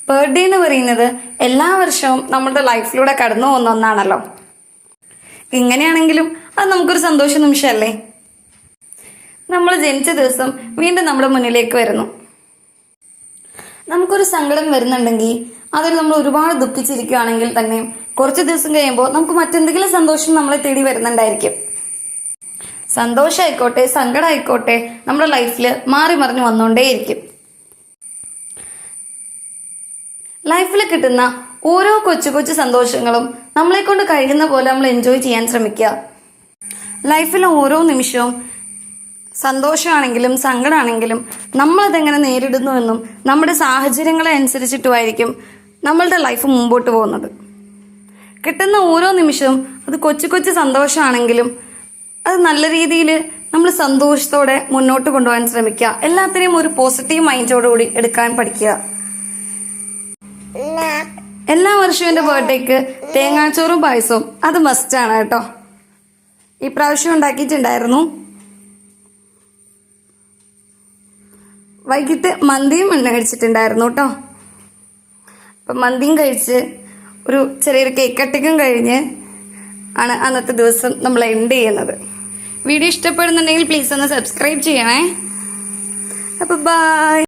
Birthday എന്ന് പറയുന്നത് എല്ലാ വർഷവും നമ്മുടെ ലൈഫിലൂടെ കടന്നു പോകുന്ന ഒന്നാണല്ലോ. എങ്ങനെയാണെങ്കിലും അത് നമുക്കൊരു സന്തോഷ നിമിഷമല്ലേ. നമ്മൾ ജനിച്ച ദിവസം വീണ്ടും നമ്മുടെ മുന്നിലേക്ക് വരുന്നു. നമുക്കൊരു സങ്കടം വരുന്നുണ്ടെങ്കിൽ അതിൽ നമ്മൾ ഒരുപാട് ദുഃഖിച്ചിരിക്കുകയാണെങ്കിൽ തന്നെ കുറച്ച് ദിവസം കഴിയുമ്പോൾ നമുക്ക് മറ്റെന്തെങ്കിലും സന്തോഷം നമ്മളെ തേടി വരുന്നുണ്ടായിരിക്കും. സന്തോഷമായിക്കോട്ടെ സങ്കടമായിക്കോട്ടെ നമ്മുടെ ലൈഫിൽ മാറി മറിഞ്ഞു വന്നുകൊണ്ടേയിരിക്കും. ലൈഫിൽ കിട്ടുന്ന ഓരോ കൊച്ചു കൊച്ചു സന്തോഷങ്ങളും നമ്മളെ കൊണ്ട് കഴിയുന്ന പോലെ നമ്മൾ എൻജോയ് ചെയ്യാൻ ശ്രമിക്കുക. ലൈഫിലെ ഓരോ നിമിഷവും സന്തോഷമാണെങ്കിലും സങ്കടമാണെങ്കിലും നമ്മളതെങ്ങനെ നേരിടുന്നുവെന്നും നമ്മുടെ സാഹചര്യങ്ങളെ അനുസരിച്ചിട്ടുമായിരിക്കും നമ്മളുടെ ലൈഫ് മുമ്പോട്ട് പോകുന്നത്. കിട്ടുന്ന ഓരോ നിമിഷവും അത് കൊച്ചു കൊച്ചു സന്തോഷമാണെങ്കിലും അത് നല്ല രീതിയിൽ നമ്മൾ സന്തോഷത്തോടെ മുന്നോട്ട് കൊണ്ടുപോകാൻ ശ്രമിക്കുക. എല്ലാത്തിനെയും ഒരു പോസിറ്റീവ് മൈൻഡോടുകൂടി എടുക്കാൻ പഠിക്കുക. എല്ലാ വർഷവും എൻ്റെ ബർത്ത്ഡേക്ക് തേങ്ങാച്ചോറും പായസവും അത് മസ്റ്റാണ് കേട്ടോ. ഈ പ്രാവശ്യം ഉണ്ടാക്കിയിട്ടുണ്ടായിരുന്നു. വൈകിട്ട് മന്തിയും കഴിച്ചിട്ടുണ്ടായിരുന്നു കേട്ടോ. അപ്പം മന്തിയും കഴിച്ച് ഒരു ചെറിയൊരു കേക്ക് കട്ടിങ്ങും കഴിഞ്ഞ് ആണ് അന്നത്തെ ദിവസം നമ്മൾ എൻഡ് ചെയ്യുന്നത്. വീഡിയോ ഇഷ്ടപ്പെടുന്നുണ്ടെങ്കിൽ പ്ലീസ് ഒന്ന് സബ്സ്ക്രൈബ് ചെയ്യണേ. അപ്പോൾ ബൈ.